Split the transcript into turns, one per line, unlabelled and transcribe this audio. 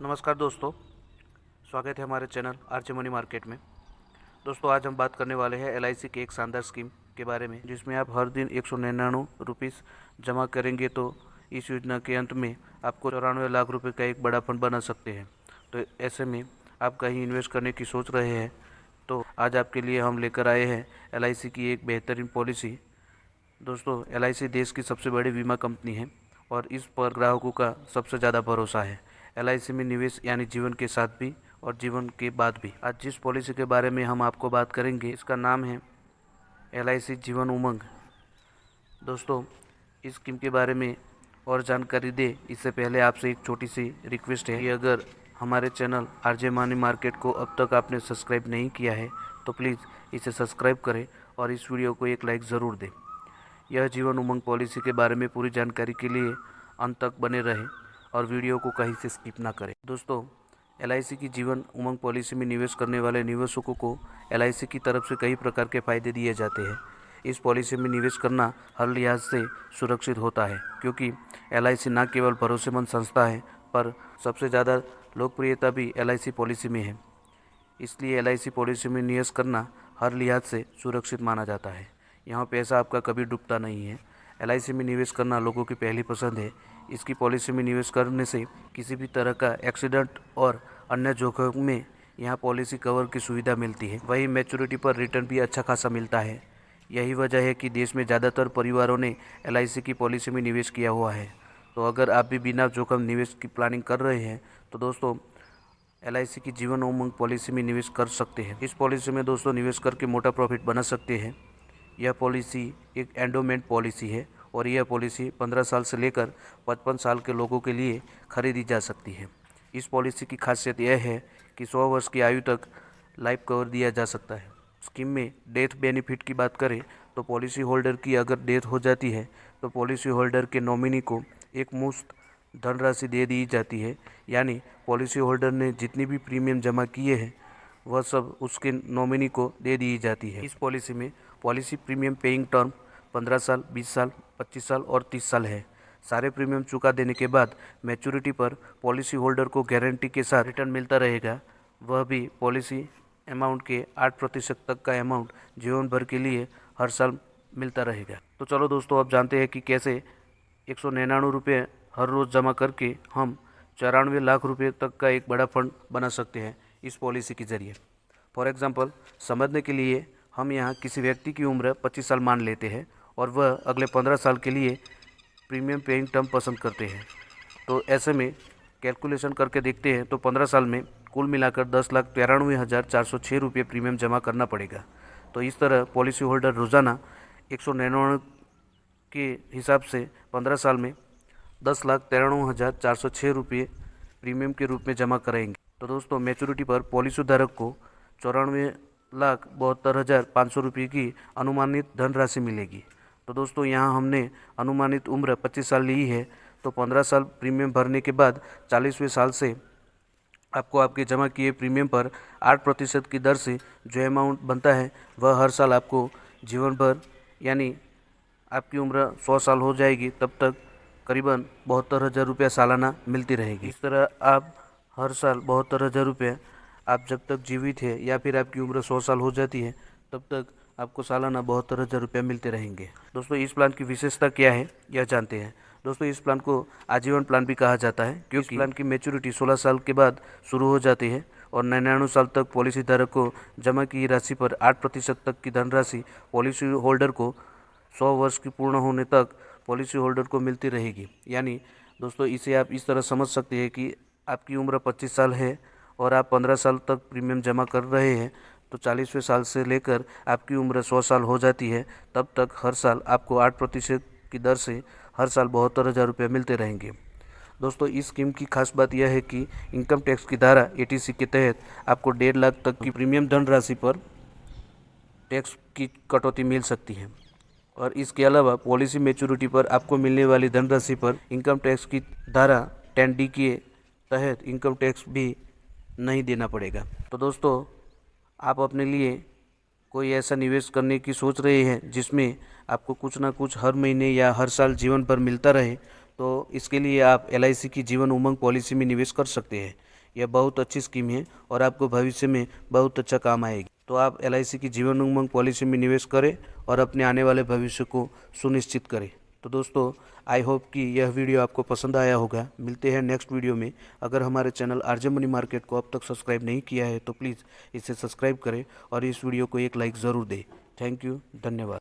नमस्कार दोस्तों, स्वागत है हमारे चैनल आरजे मनी मार्केट में। दोस्तों, आज हम बात करने वाले हैं एलआईसी के एक शानदार स्कीम के बारे में, जिसमें आप हर दिन 199 रुपीज़ जमा करेंगे तो इस योजना के अंत में आपको 94 लाख रुपए का एक बड़ा फंड बना सकते हैं। तो ऐसे में आप कहीं इन्वेस्ट करने की सोच रहे हैं तो आज आपके लिए हम लेकर आए हैं एलआईसी की एक बेहतरीन पॉलिसी। दोस्तों, एलआईसी देश की सबसे बड़ी बीमा कंपनी है और इस पर ग्राहकों का सबसे ज़्यादा भरोसा है। एलआईसी में निवेश यानी जीवन के साथ भी और जीवन के बाद भी। आज जिस पॉलिसी के बारे में हम आपको बात करेंगे, इसका नाम है एलआईसी जीवन उमंग। दोस्तों, इस स्कीम के बारे में और जानकारी दे इससे पहले आपसे एक छोटी सी रिक्वेस्ट है कि अगर हमारे चैनल आरजे मनी मार्केट को अब तक आपने सब्सक्राइब नहीं किया है तो प्लीज़ इसे सब्सक्राइब करें और इस वीडियो को एक लाइक ज़रूर दें। यह जीवन उमंग पॉलिसी के बारे में पूरी जानकारी के लिए अंत तक बने रहें और वीडियो को कहीं से स्किप ना करें। दोस्तों, एलआईसी की जीवन उमंग पॉलिसी में निवेश करने वाले निवेशकों को एलआईसी की तरफ से कई प्रकार के फ़ायदे दिए जाते हैं। इस पॉलिसी में निवेश करना हर लिहाज से सुरक्षित होता है, क्योंकि एलआईसी न केवल भरोसेमंद संस्था है पर सबसे ज़्यादा लोकप्रियता भी एलआईसी पॉलिसी में है। इसलिए एलआईसी पॉलिसी में निवेश करना हर लिहाज से सुरक्षित माना जाता है। यहाँ पैसा आपका कभी डूबता नहीं है। एलआईसी में निवेश करना लोगों की पहली पसंद है। इसकी पॉलिसी में निवेश करने से किसी भी तरह का एक्सीडेंट और अन्य जोखिम में यहाँ पॉलिसी कवर की सुविधा मिलती है। वहीं मैच्योरिटी पर रिटर्न भी अच्छा खासा मिलता है। यही वजह है कि देश में ज़्यादातर परिवारों ने एलआईसी की पॉलिसी में निवेश किया हुआ है। तो अगर आप भी बिना जोखिम निवेश की प्लानिंग कर रहे हैं तो दोस्तों एलआईसी की जीवन उमंग पॉलिसी में निवेश कर सकते हैं। इस पॉलिसी में दोस्तों निवेश करके मोटा प्रॉफिट बना सकते हैं। यह पॉलिसी एक एंडोमेंट पॉलिसी है और यह पॉलिसी 15 साल से लेकर 55 साल के लोगों के लिए खरीदी जा सकती है। इस पॉलिसी की खासियत यह है कि 100 वर्ष की आयु तक लाइफ कवर दिया जा सकता है। स्कीम में डेथ बेनिफिट की बात करें तो पॉलिसी होल्डर की अगर डेथ हो जाती है तो पॉलिसी होल्डर के नॉमिनी को एक मुश्त धनराशि दे दी जाती है। यानी पॉलिसी होल्डर ने जितनी भी प्रीमियम जमा किए हैं वह सब उसके नॉमिनी को दे दी जाती है। इस पॉलिसी में पॉलिसी प्रीमियम पेइंग टर्म 15 साल, 20 साल, 25 साल और 30 साल है। सारे प्रीमियम चुका देने के बाद मैच्योरिटी पर पॉलिसी होल्डर को गारंटी के साथ रिटर्न मिलता रहेगा। वह भी पॉलिसी अमाउंट के 8% तक का अमाउंट जीवन भर के लिए हर साल मिलता रहेगा। तो चलो दोस्तों, अब जानते हैं कि कैसे 199 रुपये हर रोज़ जमा करके हम 94 लाख रुपये तक का एक बड़ा फंड बना सकते हैं इस पॉलिसी के ज़रिए। फॉर एग्जांपल, समझने के लिए हम यहाँ किसी व्यक्ति की उम्र 25 साल मान लेते हैं और वह अगले 15 साल के लिए प्रीमियम पेइंग टर्म पसंद करते हैं। तो ऐसे में कैलकुलेशन करके देखते हैं तो 15 साल में कुल मिलाकर 10,93,406 रुपये प्रीमियम जमा करना पड़ेगा। तो इस तरह पॉलिसी होल्डर रोज़ाना 199 के हिसाब से 15 साल में 10,93,406 रुपये प्रीमियम के रूप में जमा कराएंगे। तो दोस्तों, मैच्योरिटी पर पॉलिसी धारक को 94,72,500 रुपये की अनुमानित धनराशि मिलेगी। तो दोस्तों, यहाँ हमने अनुमानित उम्र 25 साल ली है। तो 15 साल प्रीमियम भरने के बाद 40वें साल से आपको आपके जमा किए प्रीमियम पर 8% की दर से जो अमाउंट बनता है वह हर साल आपको जीवन भर, यानी आपकी उम्र 100 साल हो जाएगी तब तक करीबन 72,000 रुपया सालाना मिलती रहेगी। इस तरह आप हर साल 72,000 रुपये आप जब तक जीवित है या फिर आपकी उम्र 100 साल हो जाती है तब तक आपको सालाना 72,000 रुपये मिलते रहेंगे। दोस्तों, इस प्लान की विशेषता क्या है यह जानते हैं। दोस्तों, इस प्लान को आजीवन प्लान भी कहा जाता है, क्योंकि इस प्लान की मैच्योरिटी 16 साल के बाद शुरू हो जाती है और 99 साल तक पॉलिसी धारक को जमा की राशि पर 8% तक की धनराशि पॉलिसी होल्डर को 100 वर्ष की पूर्ण होने तक पॉलिसी होल्डर को मिलती रहेगी। यानी दोस्तों, इसे आप इस तरह समझ सकते हैं कि आपकी उम्र 25 साल है और आप 15 साल तक प्रीमियम जमा कर रहे हैं, तो 40वें साल से लेकर आपकी उम्र 100 साल हो जाती है तब तक हर साल आपको 8% की दर से हर साल 72,000 रुपये मिलते रहेंगे। दोस्तों, इस स्कीम की खास बात यह है कि इनकम टैक्स की धारा 80C के तहत आपको 1.5 लाख तक की प्रीमियम धनराशि पर टैक्स की कटौती मिल सकती है। और इसके अलावा पॉलिसी मैच्योरिटी पर आपको मिलने वाली धनराशि पर इनकम टैक्स की धारा 10D के तहत इनकम टैक्स भी नहीं देना पड़ेगा। तो दोस्तों, आप अपने लिए कोई ऐसा निवेश करने की सोच रहे हैं जिसमें आपको कुछ ना कुछ हर महीने या हर साल जीवन भर मिलता रहे, तो इसके लिए आप एलआईसी की जीवन उमंग पॉलिसी में निवेश कर सकते हैं। यह बहुत अच्छी स्कीम है और आपको भविष्य में बहुत अच्छा काम आएगी। तो आप LIC की जीवन उमंग पॉलिसी में निवेश करें और अपने आने वाले भविष्य को सुनिश्चित करें। तो दोस्तों, आई होप कि यह वीडियो आपको पसंद आया होगा। मिलते हैं नेक्स्ट वीडियो में। अगर हमारे चैनल आरजे मनी मार्केट को अब तक सब्सक्राइब नहीं किया है तो प्लीज़ इसे सब्सक्राइब करें और इस वीडियो को एक लाइक ज़रूर दें। थैंक यू, धन्यवाद।